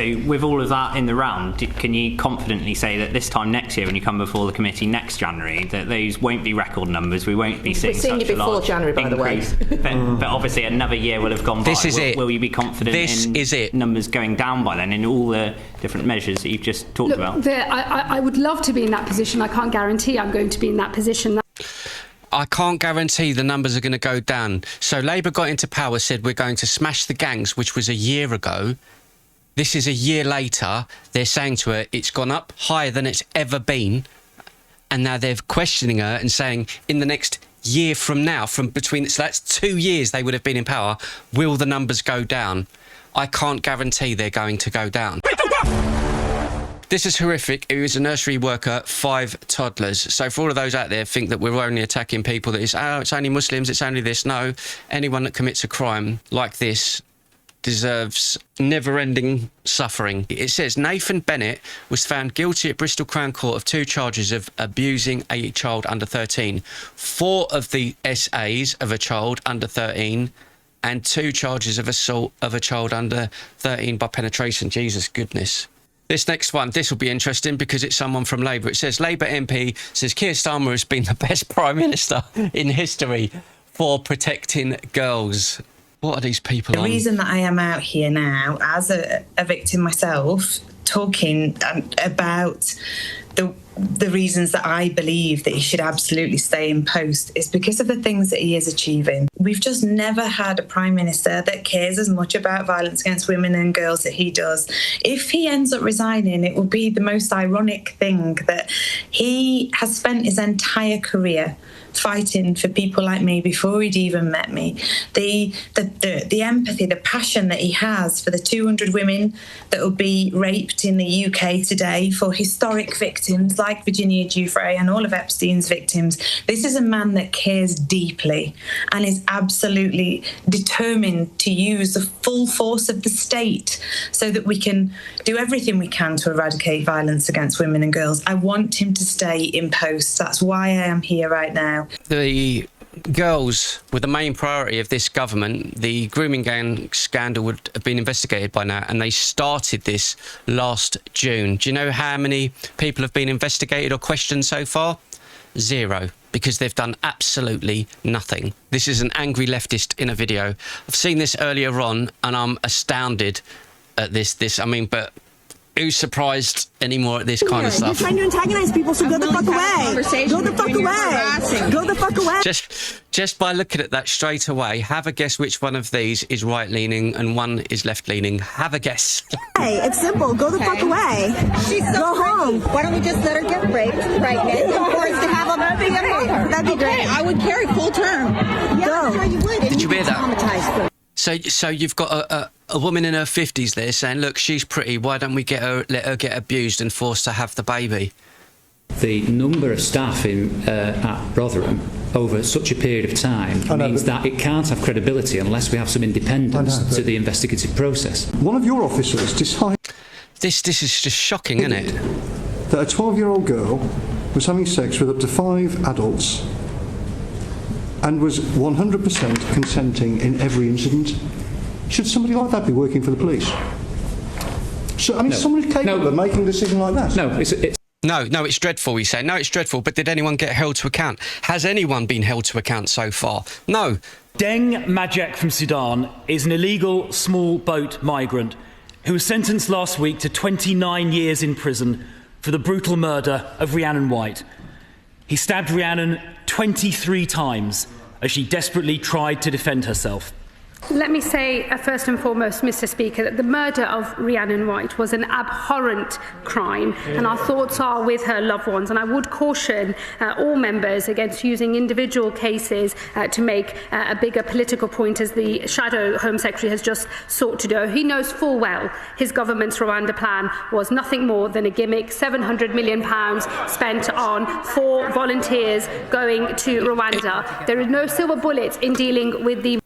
With all of that in the round, can you confidently say that this time next year, when you come before the committee next January, that those won't be record numbers? We won't be seeing such a large January, by increase. The way. But obviously, another year will have gone by. This is it. Will you be confident in numbers going down by then, in all the different measures that you've just talked about? I would love to be in that position. I can't guarantee I'm going to be in that position. I can't guarantee the numbers are going to go down. So Labour got into power, said we're going to smash the gangs, which was a year ago. This is a year later. They're saying to her it's gone up higher than it's ever been. And now they're questioning her and saying in the next year from now, so that's 2 years they would have been in power, will the numbers go down? I can't guarantee they're going to go down. This is horrific. He was a nursery worker, 5 toddlers. So for all of those out there think that we're only attacking people that it's only Muslims, it's only this. No, anyone that commits a crime like this deserves never-ending suffering. It says Nathan Bennett was found guilty at Bristol Crown Court of 2 charges of abusing a child under 13. 4 of the SAs of a child under 13 and 2 charges of assault of a child under 13 by penetration. Jesus goodness. This next one, this will be interesting because it's someone from Labour. It says Labour MP says Keir Starmer has been the best Prime Minister in history for protecting girls. What are these people on? The reason that I am out here now, as a victim myself, talking about the reasons that I believe that he should absolutely stay in post is because of the things that he is achieving. We've just never had a Prime Minister that cares as much about violence against women and girls that he does. If he ends up resigning, it will be the most ironic thing that he has spent his entire career fighting for people like me before he'd even met me. The empathy, the passion that he has for the 200 women that will be raped in the UK today, for historic victims like Virginia Giuffre and all of Epstein's victims. This is a man that cares deeply and is absolutely determined to use the full force of the state so that we can do everything we can to eradicate violence against women and girls. I want him to stay in post. That's why I am here right now. The girls were the main priority of this government. The grooming gang scandal would have been investigated by now, and they started this last June. Do you know how many people have been investigated or questioned so far? 0, because they've done absolutely nothing. This is an angry leftist in a video. I've seen this earlier on, and I'm astounded at this. But who's surprised anymore at this kind of stuff? You're trying to antagonize people, so go the fuck away. Go the fuck away. Go the fuck away. Just by looking at that straight away, have a guess which one of these is right-leaning and one is left-leaning. Have a guess. Hey, it's simple. Go the fuck away. Go home. Why don't we just let her get raped right now and forced to have a baby and mother? That'd be great. I would carry full term. Yeah, sure you would. Did you hear that? So you've got a woman in her 50s there saying, look, she's pretty, why don't we let her get abused and forced to have the baby? The number of staff at Rotherham over such a period of time means that it can't have credibility unless we have some independence to the investigative process. One of your officers decided... This is just shocking, isn't it? That a 12-year-old girl was having sex with up to 5 adults and was 100% consenting in every incident. Should somebody like that be working for the police? So, I mean, somebody's capable of making a decision like that. No, it's dreadful, we say. No, it's dreadful, but did anyone get held to account? Has anyone been held to account so far? No. Deng Majek from Sudan is an illegal small boat migrant who was sentenced last week to 29 years in prison for the brutal murder of Rhiannon White. He stabbed Rhiannon 23 times as she desperately tried to defend herself. Let me say, first and foremost, Mr. Speaker, that the murder of Rhiannon White was an abhorrent crime, and our thoughts are with her loved ones. And I would caution all members against using individual cases to make a bigger political point, as the Shadow Home Secretary has just sought to do. He knows full well his government's Rwanda plan was nothing more than a gimmick. £700 million spent on 4 volunteers going to Rwanda. There is no silver bullet in dealing with the...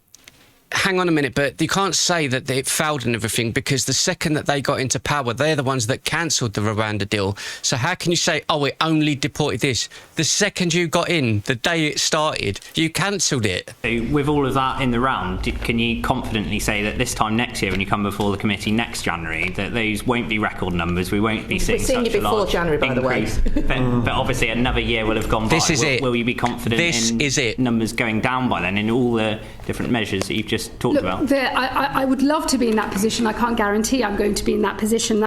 hang on a minute, but you can't say that it failed and everything, because the second that they got into power, they're the ones that cancelled the Rwanda deal. So how can you say, oh, it only deported this? The second you got in, the day it started, you cancelled it. So with all of that in the round, can you confidently say that this time next year, when you come before the committee next January, that those won't be record numbers? We won't be seeing such a large January, by increase. the way. But obviously another year will have gone by. This is it. Will you be confident in numbers going down by then, in all the different measures that you've just talked about? I would love to be in that position. I can't guarantee I'm going to be in that position.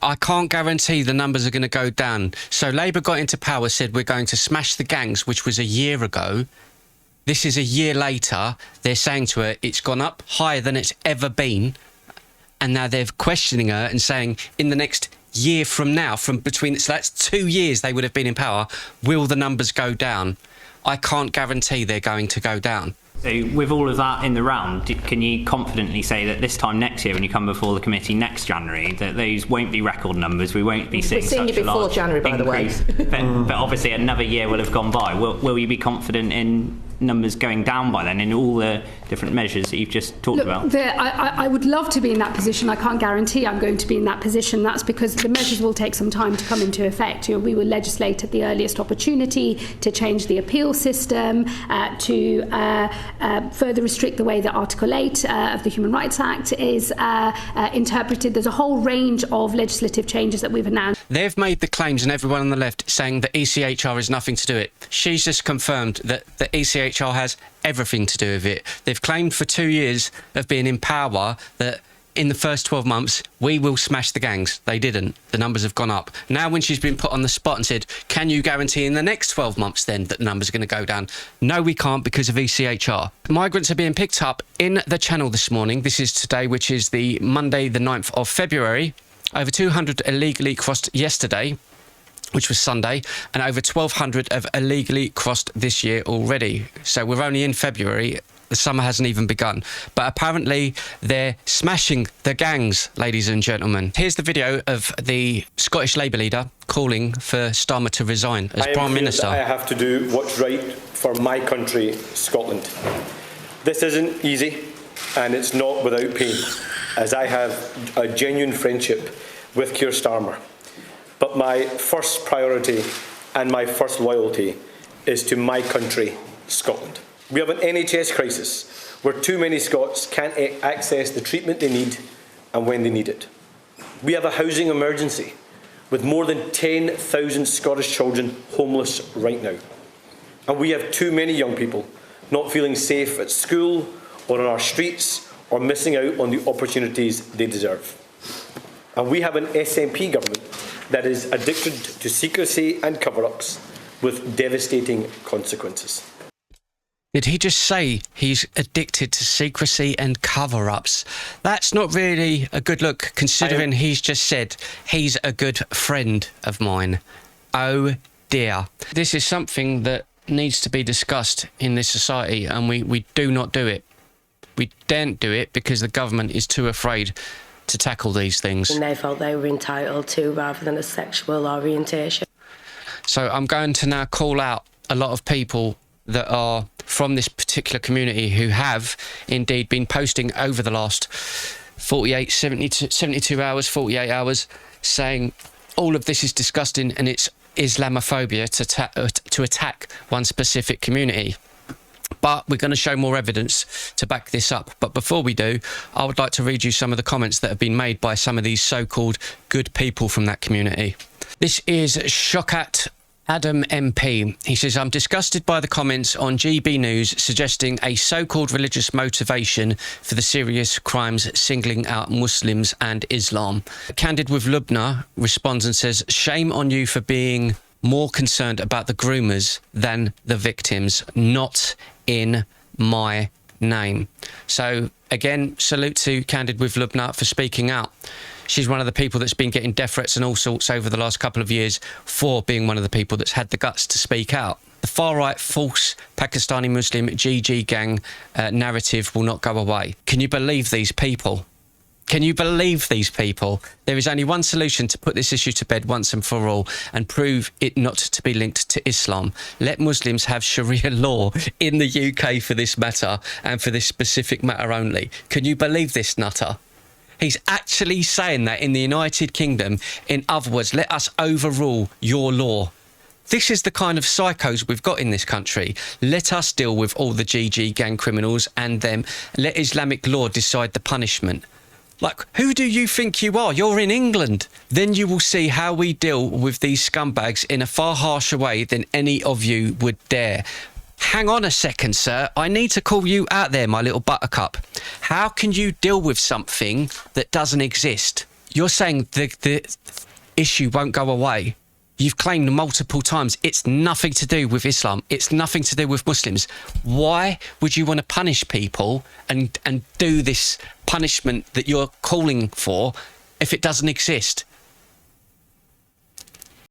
I can't guarantee the numbers are going to go down. So Labour got into power, said we're going to smash the gangs, which was a year ago. This is a year later. They're saying to her it's gone up higher than it's ever been. And now they're questioning her and saying in the next year from now, so that's 2 years they would have been in power, will the numbers go down? I can't guarantee they're going to go down. So with all of that in the round, can you confidently say that this time next year, when you come before the committee next January, that those won't be record numbers? We won't be seeing such a large January, by increase. the way. But obviously another year will have gone by. Will you be confident in numbers going down by then, in all the different measures that you've just talked about? I would love to be in that position. I can't guarantee I'm going to be in that position. That's because the measures will take some time to come into effect. We will legislate at the earliest opportunity to change the appeal system, to further restrict the way that Article 8 of the Human Rights Act is interpreted. There's a whole range of legislative changes that we've announced. They've made the claims, and everyone on the left saying that ECHR has nothing to do with it. She's just confirmed that the ECHR has everything to do with it. They've claimed for 2 years of being in power that in the first 12 months, we will smash the gangs. They didn't. The numbers have gone up. Now when she's been put on the spot and said, can you guarantee in the next 12 months then that the numbers are going to go down? No, we can't, because of ECHR. Migrants are being picked up in the Channel this morning. This is today, which is the Monday, the 9th of February. Over 200 illegally crossed yesterday, which was Sunday, and over 1,200 have illegally crossed this year already. So we're only in February. The summer hasn't even begun. But apparently they're smashing the gangs, ladies and gentlemen. Here's the video of the Scottish Labour leader calling for Starmer to resign as Prime Minister. I have to do what's right for my country, Scotland. This isn't easy, and it's not without pain, as I have a genuine friendship with Keir Starmer. But my first priority and my first loyalty is to my country, Scotland. We have an NHS crisis where too many Scots can't access the treatment they need and when they need it. We have a housing emergency with more than 10,000 Scottish children homeless right now. And we have too many young people not feeling safe at school or on our streets or missing out on the opportunities they deserve. And we have an SNP government that is addicted to secrecy and cover-ups with devastating consequences. Did he just say he's addicted to secrecy and cover-ups? That's not really a good look, considering he's just said he's a good friend of mine. Oh dear. This is something that needs to be discussed in this society, and we do not do it. We daren't do it because the government is too afraid to tackle these things. And they felt they were entitled to, rather than a sexual orientation. So I'm going to now call out a lot of people that are from this particular community who have indeed been posting over the last 72 hours, 48 hours, saying all of this is disgusting and it's Islamophobia to attack one specific community. But we're going to show more evidence to back this up. But before we do, I would like to read you some of the comments that have been made by some of these so-called good people from that community. This is Shokat Adam MP. He says, I'm disgusted by the comments on GB News suggesting a so-called religious motivation for the serious crimes singling out Muslims and Islam. Candid with Lubna responds and says, shame on you for being more concerned about the groomers than the victims, not in my name. So again, salute to Candid with Lubna for speaking out. She's one of the people that's been getting death threats and all sorts over the last couple of years for being one of the people that's had the guts to speak out. The far-right false Pakistani Muslim GG gang narrative will not go away. Can you believe these people? Can you believe these people? There is only one solution to put this issue to bed once and for all and prove it not to be linked to Islam. Let Muslims have Sharia law in the UK for this matter and for this specific matter only. Can you believe this nutter? He's actually saying that in the United Kingdom. In other words, let us overrule your law. This is the kind of psychos we've got in this country. Let us deal with all the GG gang criminals and them. Let Islamic law decide the punishment. Like, who do you think you are? You're in England. Then you will see how we deal with these scumbags in a far harsher way than any of you would dare. Hang on a second, sir. I need to call you out there, my little buttercup. How can you deal with something that doesn't exist? You're saying the issue won't go away. You've claimed multiple times it's nothing to do with Islam. It's nothing to do with Muslims. Why would you want to punish people and do this punishment that you're calling for if it doesn't exist?